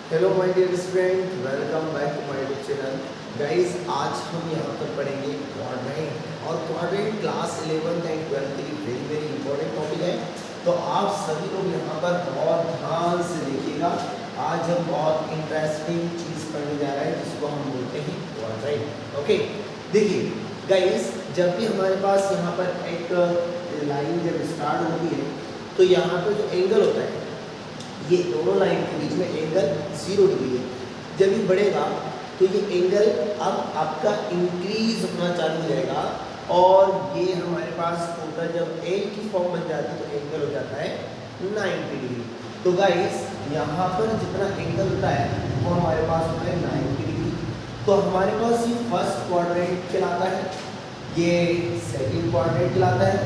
Hello my dear student, welcome back to my YouTube channel. Guys, आज हम यहाँ पर पढ़ेंगे क्वाड्रेंट। और quadrant class 11th and 12th के लिए वेरी वेरी इंपॉर्टेंट टॉपिक है। तो आप सभी लोग यहाँ पर बहुत ध्यान से देखिएगा। आज हम बहुत इंटरेस्टिंग चीज़ पढ़ने जा रहे हैं जिसको हम बोलते हैं क्वाड्रेंट। ओके, देखिए गाइस, जब भी हमारे पास यहाँ पर एक लाइन जब स्टार्ट होती है तो यहाँ पर जो एंगल होता है, ये दोनों लाइन के बीच में एंगल 0 डिग्री है। जब ये बढ़ेगा तो ये एंगल अब आपका इंक्रीज होना चालू हो जाएगा और ये हमारे पास टोटल जब एल की फॉर्म बन जाती है तो एंगल हो जाता है 90 डिग्री। तो गाइस, यहाँ पर जितना एंगल होता है वो हमारे पास होता है 90 डिग्री। तो हमारे पास ये फर्स्ट क्वाड्रेंट कहलाता है, ये सेकंड क्वाड्रेंट कहलाता है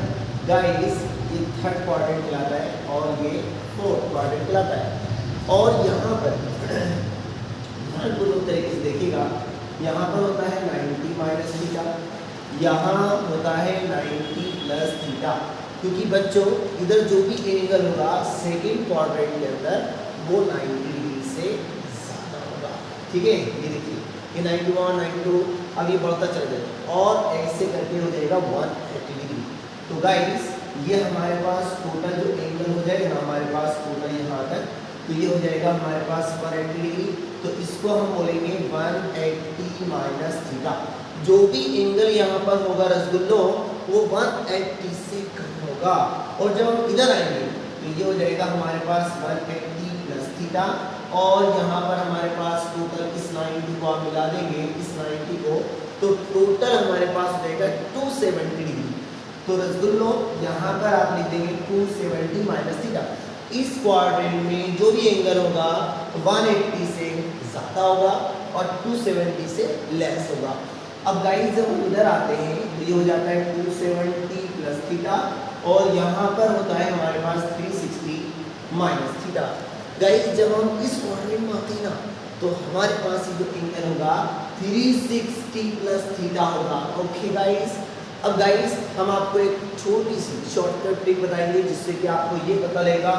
गाइस, ये थर्ड क्वाड्रेंट कहलाता है और ये फोर्थ क्वाड्रेंट कहलाता है। और यहाँ पर ध्यानपूर्वक तरीके से देखिएगा, यहाँ पर होता है 90 माइनस थीटा, यहाँ होता है 90 प्लस थीटा। क्योंकि बच्चों इधर जो भी एंगल होगा सेकेंड क्वाड्रेंट के अंदर वो 90 डिग्री से ज़्यादा होगा। ठीक है, ये देखिए, ये 91, 92, अब ये बढ़ता चल जाएगा और ऐसे करके हो जाएगा 180 डिग्री। तो गाइस, ये हमारे पास टोटल जो एंगल हो जाएगा ना, हमारे पास टोटल यहाँ तक, तो ये हो जाएगा हमारे पास 180 डिग्री। तो इसको हम बोलेंगे 180 माइनस थीटा। जो भी एंगल यहाँ पर होगा रसगुल्लो, वो 180 से कम होगा। और जब हम इधर आएंगे तो ये हो जाएगा हमारे पास 180 प्लस थीटा। और यहाँ पर हमारे पास टोटल इस 90 को आप मिला देंगे, इस 90 को, तो टोटल हमारे पास हो जाएगा 270 डिग्री। तो रसगुल्लो यहाँ पर आप लिख देंगे 270 माइनस थीटा। इस क्वाड्रेंट में जो भी एंगल होगा 180 से ज़्यादा होगा और 270 से लेस होगा। अब गाइस, जब हम इधर आते हैं तो ये हो जाता है 270 प्लस थीटा और यहाँ पर होता है हमारे पास 360 माइनस थीटा। गाइस, जब हम इस क्वाड्रेंट में आते हैं ना तो हमारे पास ये जो एंगल होगा 360 प्लस थीटा होगा। ओके गाइस, अब गाइस हम आपको एक छोटी सी शॉर्टकट ट्रिक बताएंगे जिससे कि आपको ये पता लगेगा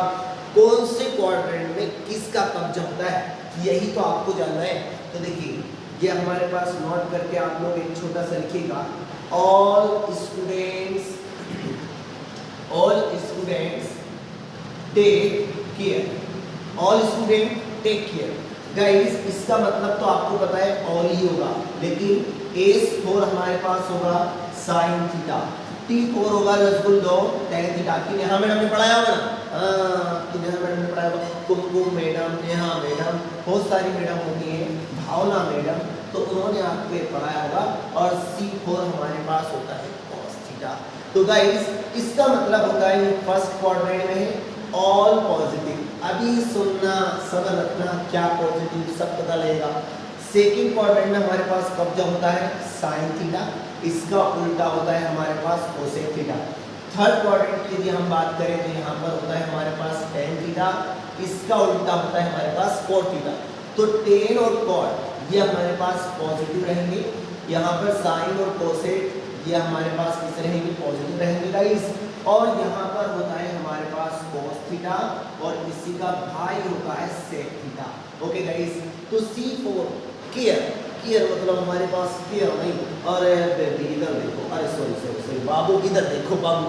कौन से क्वाड्रेंट में किसका कब्जा होता है। यही तो आपको जानना है। तो देखिए, ये हमारे पास नोट करके आप लोग एक छोटा सा लिखिएगा, all students take care. All student take care. Guys, इसका मतलब तो आपको पता है ऑल ही होगा, लेकिन S4 हमारे पास होगा साइन थीटा, T4 होगा रसगुल्लो tan थीटा। कि नेहा मैडम ने पढ़ाया होगा ना, कि नेहा मैडम ने पढ़ाया होगा, कुमकुम मैडम, नेहा मैडम, बहुत सारी मैडम होती हैं, भावना मैडम, तो उन्होंने आपको ये पढ़ाया होगा। और C4 हमारे पास होता है cos थीटा। तो गाइस, इसका मतलब होता है फर्स्ट क्वाड्रेंट में है ऑल पॉजिटिव। अभी सुनना, समझ रखना, क्या पॉजिटिव सब पता लगेगा। सेकंड क्वाड्रेंट में हमारे पास कब्जा होता है साइन थीटा, इसका उल्टा होता है हमारे पास कोसेक थीटा। थर्ड क्वाड्रेंट की यदि हम बात करें तो यहाँ पर होता है हमारे पास टेन थीटा, इसका उल्टा होता है हमारे पास कोट थीटा। तो टेन और कोट ये हमारे पास पॉजिटिव रहेंगे, यहाँ पर साइन और कोसेक ये हमारे पास किस रहेंगे, पॉजिटिव रहेंगे गाइस। और यहाँ पर होता है हमारे पास कोस थीटा और इसी का भाई होता है सेक थीटा। ओके गाइस, तो C4 केयर, केयर मतलब हमारे पास केयर नहीं, अरे बेबी इधर देखो, अरे सॉरी सॉरी सॉरी बाबू इधर देखो बाबू,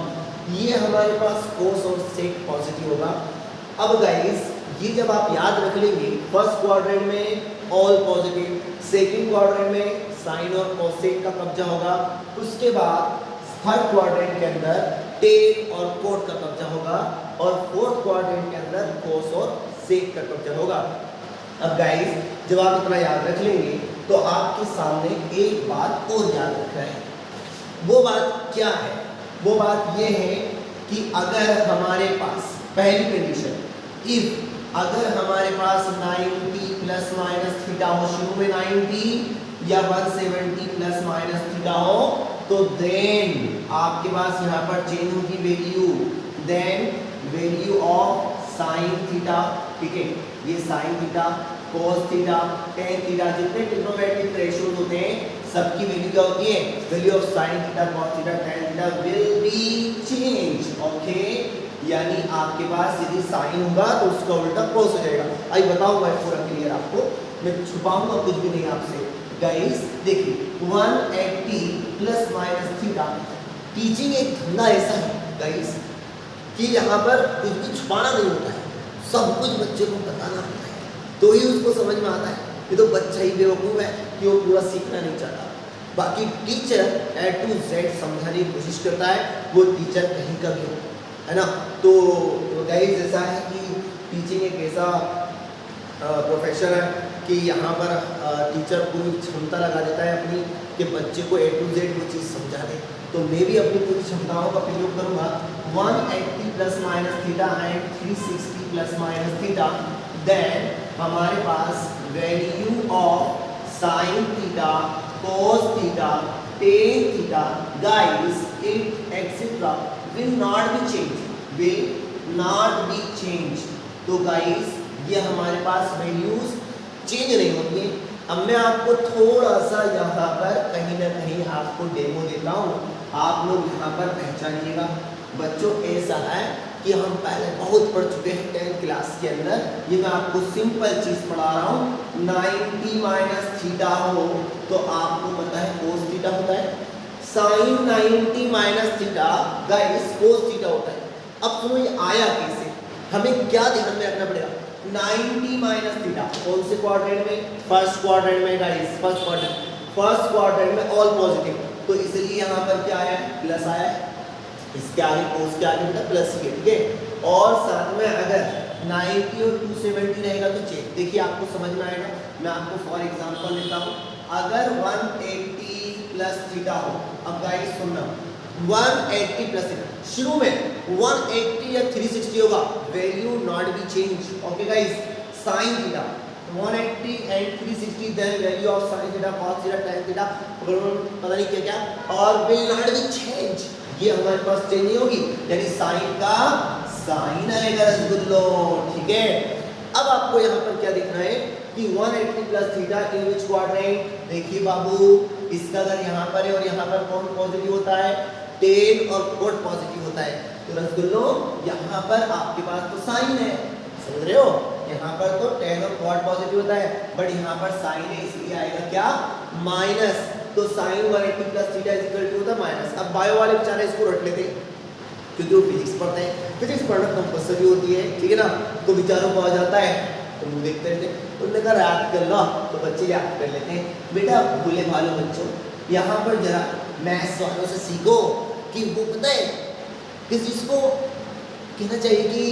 ये हमारे पास कोस और सेक पॉजिटिव होगा। अब गाइस, ये जब आप याद रख लेंगे, फर्स्ट क्वाड्रेंट में ऑल पॉजिटिव, सेकंड क्वाड्रेंट में साइन और कोसेक का कब्जा होगा, उसके बाद थर्ड क्वाड्रेंट के अंदर टेन और कोट का कब्जा होगा और फोर्थ क्वाड्रेंट के अंदर कोस और सेक का कब्जा होगा। अब गाइस, जब आप इतना याद रख लेंगे तो आपके सामने एक बात और याद रखना है। वो बात क्या है? वो बात ये है कि अगर हमारे पास पहली कंडीशन, इफ अगर हमारे पास 90 प्लस माइनस थीटा हो, शुरू में 90 या 170 प्लस माइनस थीटा हो, तो देन आपके पास यहाँ पर चेंज होगी value, then value of sine theta. ठीक है, ये sine theta, cos theta, tan theta, जितने ट्रिग्नोमेट्रिक रेशियोज होते हैं सबकी वैल्यू क्या होती है, value of sine theta, cos theta, tan theta will be change. Okay, यानी आपके पास यदि साइन होगा तो उसका उल्टा कॉस हो जाएगा। आई बताओ भाई पूरा क्लियर आपको, मैं छुपाऊंगा कुछ भी नहीं आपसे। गाइस देखिए 180 प्लस माइनस थीटा, टीचिंग एक धंधा ऐसा है गाइस कि यहाँ पर कुछ भी छुपाना नहीं होता है, सब कुछ बच्चे को बताना होता है तो ही उसको समझ में आता है। ये तो बच्चा ही बेवकूफ़ है कि वो पूरा सीखना नहीं चाहता। बाकी टीचर A to Z समझाने की कोशिश करता है, वो टीचर कहीं का भी हो, है ना। तो गाइस ऐसा है कि टीचिंग एक ऐसा प्रोफेशन है कि यहाँ पर टीचर पूरी क्षमता लगा देता है अपनी कि बच्चे को A to Z वो चीज़ समझा दे। तो मैं भी अपनी पूरी क्षमताओं का प्रयोग करूँगा। 180 plus minus theta and 360 plus minus theta, then हमारे पास value of sine theta, cos theta, tan theta, guys it etc will not be changed, will not be changed। तो guys ये हमारे पास वैल्यूज चेंज नहीं होती है। अब मैं आपको थोड़ा सा यहाँ पर कहीं ना कहीं आपको डेमो देता हूँ, आप लोग यहाँ पर पहचानिएगा। बच्चों ऐसा है कि हम पहले बहुत पढ़ चुके हैं 10th क्लास के अंदर, ये मैं आपको सिंपल चीज़ पढ़ा रहा हूँ। 90 माइनस थीटा हो तो आपको पता है कोस थीटा होता है, sine 90 minus theta guys cos theta होता है। अब सुनो ये आया कैसे, हमें क्या ध्यान में रखना पड़ेगा। 90 माइनस थीटा कौन से क्वाड्रेंट में, फर्स्ट क्वाड्रेंट में गाइस, फर्स्ट क्वाड्रेंट में ऑल पॉजिटिव, तो इसलिए यहाँ पर क्या आया है, प्लस आया है। इसके आगे कोस के आगे बेटा प्लस के, ठीक है। और साथ में अगर 90 और 270 रहेगा तो चेक, देखिए आपको समझ में आएगा। मैं आपको फॉर एग्जांपल लेता हूँ, अगर 180 प्लस थीटा हो, अब गाइस सुनना, 180 प्लस थीटा शुरू में 180 या 360 होगा, value not be change, okay guys. Sine theta 180 and 360, then value of sine theta, cos theta, tan theta, पता नहीं क्या क्या, और विल नॉट बी चेंज, ये हमारे पास चेंज नहीं होगी, यानी साइन का साइन आएगा रसगुल्लो, ठीक है। अब आपको यहाँ पर क्या देखना है कि 180 plus theta in which quadrant, देखिए बाबू इसका अगर यहाँ पर है और यहाँ पर कौन पॉजिटिव होता है, टेन और कोट पॉजिटिव होता है, तो रसगुल्लो यहाँ पर आपके पास तो साइन है, समझ रहे हो, यहाँ पर तो टेन और कोट पॉजिटिव होता है, बट यहाँ पर साइन है इसलिए आएगा क्या, माइनस। तो sine 180 plus theta is equal to होता है माइनस। अब बायो वाले बेचारे इसको रट लेते हैं क्योंकि वो फिजिक्स पढ़ते हैं, फिजिक्स पढ़ना कंपल्सरी होती है, ठीक है ना, तो बेचारों को आ जाता है तो वो देखते रहते हैं। उन्होंने कहा याद कर लो, तो बच्चे याद कर लेते हैं। बेटा भूले भालो बच्चों, यहाँ पर जरा मैथ्स वालों से सीखो कि वो पता है किस चीज़ को कहना चाहिए कि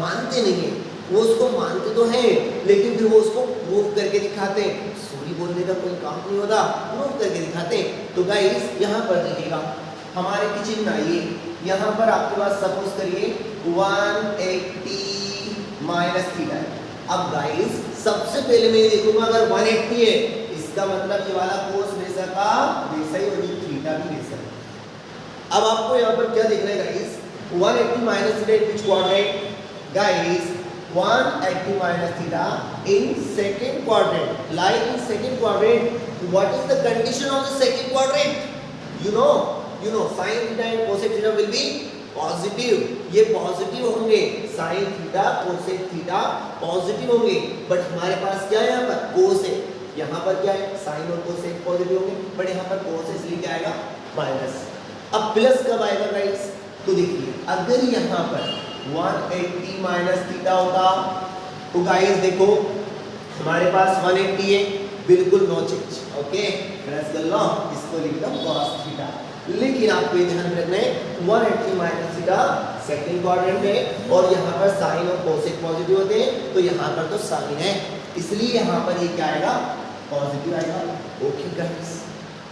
मानते नहीं है, वो उसको मानते तो हैं लेकिन फिर वो उसको प्रूव करके दिखाते हैं। सॉरी बोलने का कोई काम नहीं होता, प्रूव करके दिखाते हैं। तो गाइस यहाँ पर देखिएगा, हमारे किचन में आइए, यहाँ पर आपके पास सपोज करिए 180 माइनस थीटा है। अब गाइस सबसे पहले मैं देखूंगा अगर 180 है, इसका मतलब ये वाला कोस वैसा का वैसा ही और ये थीटा भी वैसा। अब आपको यहाँ पर क्या देखना है guys, 180 minus theta in which quadrant, guys 180 minus theta in second quadrant, lie in second quadrant. What is the condition of the second quadrant? You know sin theta and cosec theta will be positive, ये positive होंगे, sin theta cosec theta positive होंगे, but हमारे पास क्या है यहाँ पर cos है, यहाँ पर क्या है sin और cosec पॉजिटिव होंगे, बट यहाँ पर cos है इसलिए क्या आएगा माइनस। अब प्लस कब आएगा गाइस, तो देखिए अगर यहाँ पर 180 माइनस थीटा होता तो गाइस देखो हमारे पास 180 है, बिल्कुल नो चेंज, ओके, इसको लिख दो cos थीटा। लेकिन आपको ये ध्यान रखना है 180 माइनस थीटा सेकंड क्वाड्रेंट में और यहाँ पर साइन और कोसेक पॉजिटिव होते हैं, तो यहाँ पर तो साइन है इसलिए यहाँ पर ये क्या आएगा पॉजिटिव आएगा, ओके गाइस।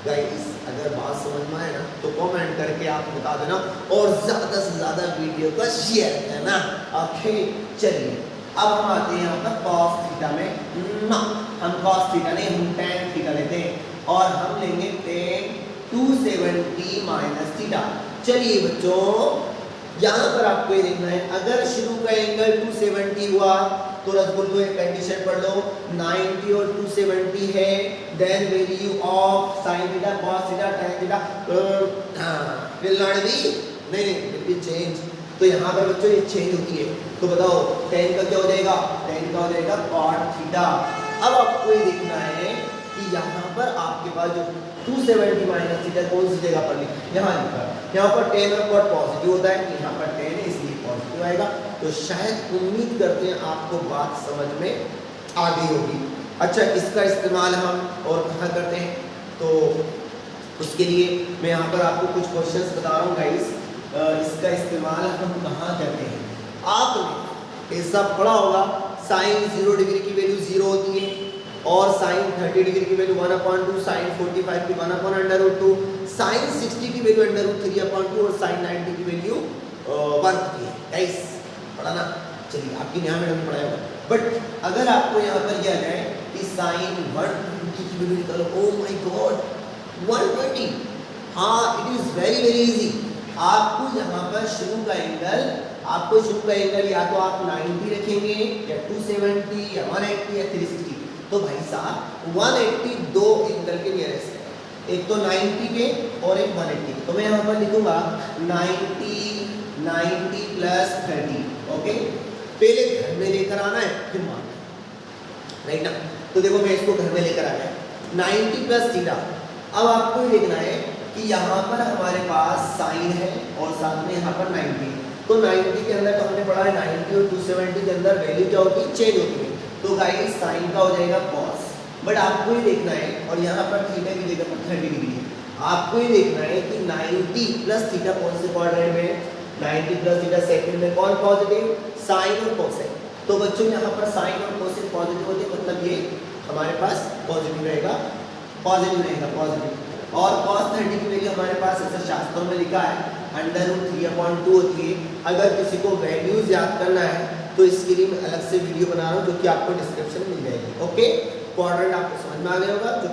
अगर बात समझ में आए ना तो कमेंट करके आप बता देना और ज़्यादा से ज़्यादा वीडियो को शेयर करना, ओके। चलिए अब हम आते हैं यहाँ पर cos थीटा में, ना हम cos थीटा नहीं हम tan थीटा लेते हैं और हम लेंगे tan 270 माइनस थीटा। चलिए बच्चों यहाँ पर आपको ये देखना है, अगर शुरू का एंगल 270 हुआ तो रसगुल्लो एक कंडीशन पढ़ लो, 90 और 270 है, then value of sin theta cos theta tan theta will not be नहीं विल बी चेंज। तो यहाँ पर बच्चों ये चेंज होती है। तो बताओ tan का क्या हो जाएगा, tan का हो जाएगा cot थीटा। अब आपको ये देखना है कि यहाँ पर आपके पास जो 270 माइनस थीटा कौन सी जगह पर लिखा है, यहाँ लिखा है। यहाँ पर tan और cot पॉजिटिव होता है, यहाँ पर tan है इसलिए पॉजिटिव आएगा। तो शायद उम्मीद करते हैं आपको बात समझ में आ गई होगी। अच्छा, इसका इस्तेमाल हम और कहाँ करते हैं, तो उसके लिए मैं यहाँ पर आपको कुछ क्वेश्चंस बता रहा हूँ गाइस। इसका इस्तेमाल हम कहाँ करते हैं, आपने ऐसा पढ़ा होगा साइन 0 डिग्री की वैल्यू 0 होती है और साइन 30 डिग्री की वैल्यू 1/2, साइन 45 की 1/√2, साइन 60 की वैल्यू √3/2 और साइन 90 की वैल्यू 1 होती है। गाइस पढ़ा ना, चलिए आपकी नया मैडम ने पढ़ाया होगा। बट अगर आपको यहाँ पर किया जाए कि साइन 120 की वैल्यू निकालो, ओ माय गॉड 120, हाँ it is very very easy. आपको यहाँ पर शुरू का एंगल या तो आप 90 रखेंगे या 270 या 180 या 360। तो भाई साहब 180 दो एंगल के नियरेस्ट है, एक तो 90 के और एक 180। तो मैं यहाँ पर लिखूंगा 90 प्लस 30। ओके, पहले घर में लेकर आना है फिर मारना है, राइट ना। तो देखो मैं इसको घर में लेकर आया 90 प्लस थीटा। अब आपको ये देखना है कि यहाँ पर हमारे पास साइन है और साथ में यहाँ पर 90। तो 90 के अंदर तो हमने पढ़ा है 90 और 270 के अंदर वैल्यू क्या होती है, चेंज होती है। तो गाइस साइन का हो जाएगा कॉस। बट आपको ये देखना है, और यहाँ पर थीटा की जगह पर 30 डिग्री है, आपको ये देखना है कि 90 प्लस थीटा कौन से क्वाड्रेंट में, 90 प्लस थीटा सेकंड में कौन पॉजिटिव, साइन और कोसेक। तो बच्चों यहाँ पर साइन और कोसेक पॉजिटिव होते हैं, मतलब ये हमारे पास पॉजिटिव रहेगा, पॉजिटिव। और cos 30 की वैल्यू हमारे पास ऐसे शास्त्रों में लिखा है √3/2 होती है। अगर किसी को वैल्यूज याद करना है तो इसके लिए मैं अलग से वीडियो बना रहा हूँ जो कि आपको डिस्क्रिप्शन में मिल जाएगी। ओके, क्वाड्रेंट आपको समझ में आ गया होगा। जो